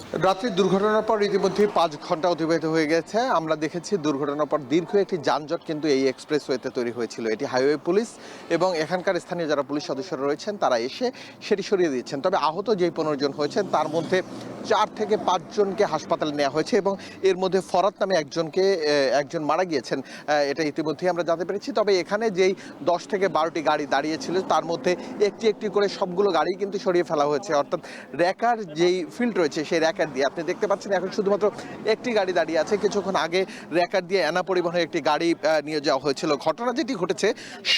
রাত্রির দুর্ঘটনার পর ইতিমধ্যে ৫ ঘন্টা অতিবাহিত হয়ে গেছে। আমরা দেখেছি দুর্ঘটনার পর দীর্ঘ একটি যানজট কিন্তু এই এক্সপ্রেসওয়েতে তৈরি হয়েছিল। এটি হাইওয়ে পুলিশ এবং এখানকার স্থানীয় যারা পুলিশ সদস্যরা রয়েছেন তারা এসে সেটি সরিয়ে দিয়েছেন। তবে আহত যেই ১৫ জন হয়েছেন তার মধ্যে ৪ থেকে ৫ জনকে হাসপাতালে নেওয়া হয়েছে এবং এর মধ্যে ফরাত নামে একজন মারা গিয়েছেন। এটা ইতিমধ্যেই আমরা জানতে পেরেছি। তবে এখানে যেই ১০ থেকে ১২টি গাড়ি দাঁড়িয়েছিল তার মধ্যে একটি একটি করে সবগুলো গাড়ি কিন্তু সরিয়ে ফেলা হয়েছে। অর্থাৎ র্যাকার যেই ফিল্ড রয়েছে সেই র্যাকার দিয়ে আপনি দেখতে পাচ্ছেন এখন শুধুমাত্র একটি গাড়ি দাঁড়িয়ে আছে। কিছুক্ষণ আগে র্যাকার দিয়ে এনা পরিবহনের একটি গাড়ি নিয়ে যাওয়া হয়েছিল। ঘটনা যেটি ঘটেছে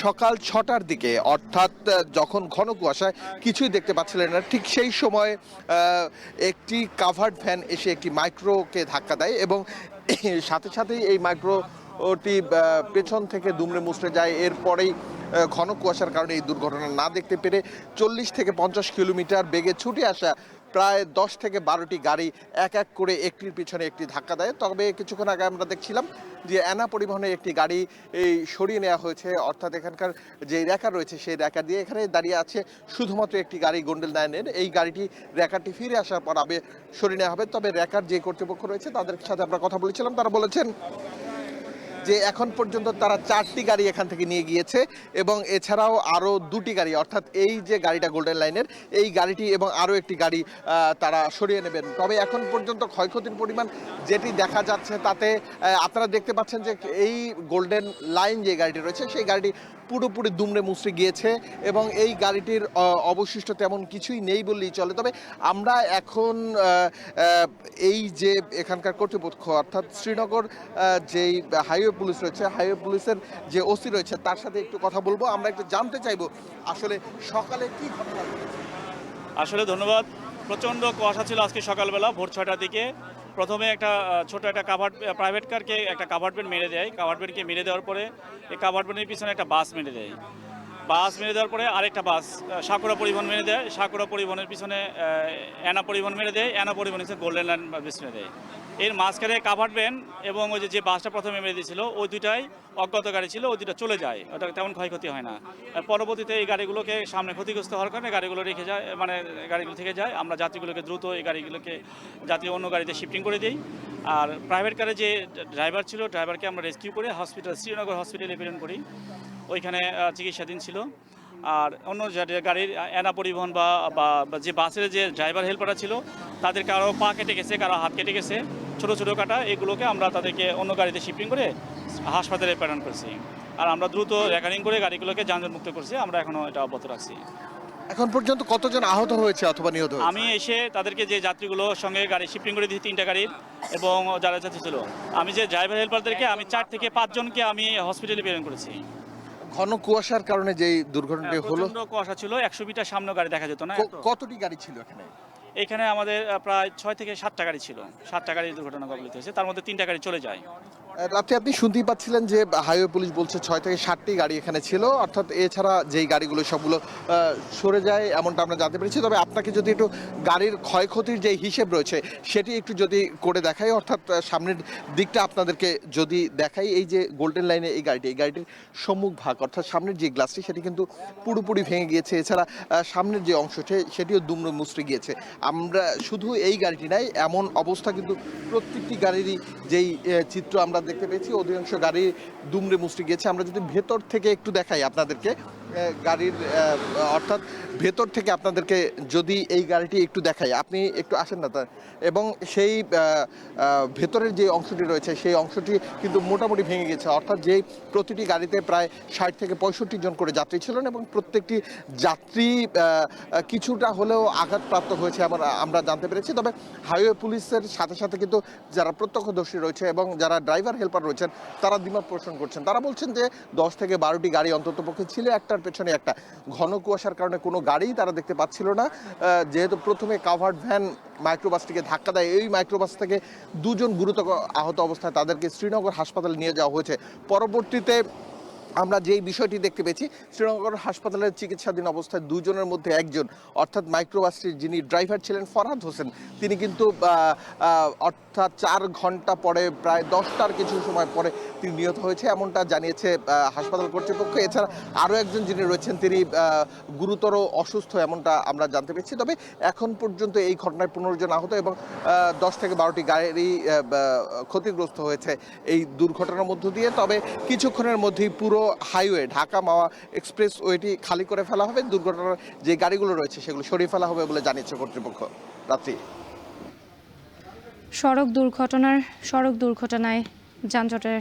সকাল ৬টার দিকে, অর্থাৎ যখন ঘন কুয়াশায় কিছুই দেখতে পাচ্ছিলেন না, ঠিক সেই সময় একটি কাভার্ড ভ্যান এসে একটি মাইক্রোকে ধাক্কা দেয় এবং সাথে সাথেই এই মাইক্রোটি পেছন থেকে দুমড়ে মুচড়ে যায়। এরপরেই ঘন কুয়াশার কারণে এই দুর্ঘটনা না দেখতে পেরে ৪০ থেকে ৫০ কিলোমিটার বেগে ছুটে আসা প্রায় ১০ থেকে ১২টি গাড়ি এক এক করে একটির পিছনে একটি ধাক্কা দেয়। তবে কিছুক্ষণ আগে আমরা দেখছিলাম যে এনা পরিবহনের একটি গাড়ি এই সরিয়ে নেওয়া হয়েছে। অর্থাৎ এখানকার যে র্যাকার রয়েছে সেই র্যাকার দিয়ে এখানে দাঁড়িয়ে আছে শুধুমাত্র একটি গাড়ি গোল্ডেন লাইনের। এই গাড়িটি র্যাকারটি ফিরে আসার পর আবে সরিয়ে নেওয়া হবে। তবে র্যাকার যে কর্তৃপক্ষ রয়েছে তাদের সাথে আমরা কথা বলেছিলাম, তারা বলেছেন যে এখন পর্যন্ত তারা ৪টি গাড়ি এখান থেকে নিয়ে গিয়েছে এবং এছাড়াও আরও ২টি গাড়ি, অর্থাৎ এই যে গাড়িটা গোল্ডেন লাইনের এই গাড়িটি এবং আরও একটি গাড়ি তারা সরিয়ে নেবেন। তবে এখন পর্যন্ত ক্ষয়ক্ষতির পরিমাণ যেটি দেখা যাচ্ছে তাতে আপনারা দেখতে পাচ্ছেন যে এই গোল্ডেন লাইন যে গাড়িটি রয়েছে সেই গাড়িটি পুরোপুরি দুমড়ে মুচড়ে গিয়েছে এবং এই গাড়িটির অবশিষ্ট তেমন কিছুই নেই বললেই চলে। তবে আমরা এখন এই যে এখানকার কর্তৃপক্ষ অর্থাৎ শ্রীনগর যেই হাইওয়ে পুলিশ রয়েছে, হাইওয়ে পুলিশের যে ওসি রয়েছে তার সাথে একটু কথা বলবো। আমরা একটু জানতে চাইবো আসলে সকালে কি ঘটনা ঘটেছে। আসলে ধন্যবাদ। প্রচণ্ড কুয়াশা ছিল আজকে সকালবেলা ভোর ৬টার দিকে। প্রথমে একটা ছোট একটা প্রাইভেট কারকে একটা কাভার্ড ভ্যান মেরে দেয়। কাভার্ড ভ্যানকে মেরে দেওয়ার পরে এই কাভার্ড ভ্যানের পিছনে একটা বাস মেরে দেয়। বাস মেরে দেওয়ার পরে আরেকটা বাস সাকুরা পরিবহন মেরে দেয়। সাকুরা পরিবহনের পিছনে এনা পরিবহন মেরে দেয়। এনা পরিবহন হচ্ছে গোল্ডেন লাইন বাস মেরে দেয়। এর মাঝখানে কাভার্ড ভ্যান এবং ওই যে বাসটা প্রথমে মেরে দিয়েছিল ওই দুইটাই অজ্ঞাত গাড়ি ছিল, ওই দুটো চলে যায়, ওটা তেমন ক্ষয়ক্ষতি হয় না। পরবর্তীতে এই গাড়িগুলোকে সামনে ক্ষতিগ্রস্ত হওয়ার কারণে গাড়িগুলো রেখে যায়, মানে গাড়িগুলো থেকে যায়। আমরা যাত্রীগুলোকে দ্রুত এই গাড়িগুলোকে যাত্রী অন্য গাড়িতে শিফটিং করে দিই। আর প্রাইভেট কারে যে ড্রাইভার ছিল ড্রাইভারকে আমরা রেস্কিউ করে শ্রীনগর হসপিটালে প্রেরণ করি, ওইখানে চিকিৎসাধীন ছিল। আর অন্য গাড়ির এনা পরিবহন বা যে বাসের যে ড্রাইভার হেল্পাররা ছিল তাদের কারো পা কেটে গেছে, কারো হাত কেটে গেছে, ছোটো ছোটো কাটা, এগুলোকে আমরা তাদেরকে অন্য গাড়িতে শিফটিং করে হাসপাতালে প্রেরণ করছি। আর আমরা দ্রুত রেকারিং করে গাড়িগুলোকে যানজট মুক্ত করছি। আমরা এখনও এটা অব্যাহত রাখছি। এখন পর্যন্ত কতজন আহত হয়েছে অথবা নিহত হয়েছে? আমি এসে তাদেরকে যে যাত্রীগুলোর সঙ্গে গাড়ি শিফটিং করে দিয়েছি 3টা গাড়ির, এবং যারা যাত্রী ছিল আমি যে ড্রাইভার হেল্পারদেরকে আমি 4 থেকে 5 জনকে আমি হসপিটালে প্রেরণ করেছি। ঘন কুয়াশার কারণে যেই দুর্ঘটনাটি হলো, প্রচণ্ড কুয়াশা ছিল, 100 মিটার সামনে গাড়ি দেখা যেত না। কতটি গাড়ি ছিল এখানে? এখানে আমাদের প্রায় 6 থেকে 7টা গাড়ি ছিল। 7টা গাড়ির দুর্ঘটনা কবলিত হয়েছে, তার মধ্যে 3টা গাড়ি চলে যায়। রাতে আপনি শুনতেই পাচ্ছিলেন যে হাইওয়ে পুলিশ বলছে 6 থেকে 7টি গাড়ি এখানে ছিল, অর্থাৎ এছাড়া যেই গাড়িগুলো সবগুলো সরে যায় এমনটা আমরা জানতে পেরেছি। তবে আপনাকে যদি একটু গাড়ির ক্ষয়ক্ষতির যে হিসেব রয়েছে সেটি একটু যদি করে দেখাই, অর্থাৎ সামনের দিকটা আপনাদেরকে যদি দেখাই, এই যে গোল্ডেন লাইনে এই গাড়িটির সম্মুখ ভাগ অর্থাৎ সামনের যে গ্লাসটি সেটি কিন্তু পুরোপুরি ভেঙে গিয়েছে। এছাড়া সামনের যে অংশটি সেটিও দুমড়ে মুচড়ে গিয়েছে। আমরা শুধু এই গাড়িটি নাই, এমন অবস্থা কিন্তু প্রত্যেকটি গাড়িরই যেই চিত্র আমরা দেখতে পেয়েছি, অধিকাংশ গাড়ি দুমড়ে মুচড়ে গিয়েছে। আমরা যদি ভেতর থেকে একটু দেখাই আপনাদেরকে গাড়ির, অর্থাৎ ভেতর থেকে আপনাদেরকে যদি এই গাড়িটি একটু দেখাই, আপনি একটু আসেন না তার, এবং সেই ভেতরের যে অংশটি রয়েছে সেই অংশটি কিন্তু মোটামুটি ভেঙে গেছে। অর্থাৎ যেই প্রতিটি গাড়িতে প্রায় 60 থেকে 65 জন করে যাত্রী ছিলেন এবং প্রত্যেকটি যাত্রী কিছুটা হলেও আঘাতপ্রাপ্ত হয়েছে আমরা জানতে পেরেছি। তবে হাইওয়ে পুলিশের সাথে সাথে কিন্তু যারা প্রত্যক্ষদর্শী রয়েছে এবং যারা ড্রাইভার হেল্পার রয়েছেন তারা দ্বিমত পোষণ করছেন। তারা বলছেন যে 10 থেকে 12টি গাড়ি অন্ততপক্ষে ছিল, একটার পেছনে একটা। ঘন কুয়াশার কারণে কোনো গাড়িই তারা দেখতে পাচ্ছিল না। যেহেতু প্রথমে কাভার্ড ভ্যান মাইক্রোবাসটিকে ধাক্কা দেয়, এই মাইক্রোবাস থেকে 2 জন গুরুতর আহত অবস্থায় তাদেরকে শ্রীনগর হাসপাতালে নিয়ে যাওয়া হয়েছে। পরবর্তীতে আমরা যেই বিষয়টি দেখতে পেয়েছি, শ্রীনগর হাসপাতালের চিকিৎসাধীন অবস্থায় 2 জনের মধ্যে একজন, অর্থাৎ মাইক্রোবাসটির যিনি ড্রাইভার ছিলেন ফরহাদ হোসেন, তিনি কিন্তু অর্থাৎ 4 ঘন্টা পরে প্রায় 10টার কিছু সময় পরে তিনি নিহত হয়েছে এমনটা জানিয়েছে হাসপাতাল কর্তৃপক্ষ। এছাড়া আরও একজন যিনি রয়েছেন তিনি গুরুতর অসুস্থ এমনটা আমরা জানতে পেরেছি। তবে এখন পর্যন্ত এই ঘটনায় 15 জন আহত এবং 10 থেকে 12টি গাড়ি ক্ষতিগ্রস্ত হয়েছে এই দুর্ঘটনার মধ্য দিয়ে। তবে কিছুক্ষণের মধ্যেই পুরো হাইওয়ে ঢাকা মাওয়া এক্সপ্রেস ওয়েটি খালি করে ফেলা হবে, দুর্ঘটনার যে গাড়িগুলো রয়েছে সেগুলো সরিয়ে ফেলা হবে বলে জানিয়েছে কর্তৃপক্ষ। রাত্রি সড়ক দুর্ঘটনায় যানজটের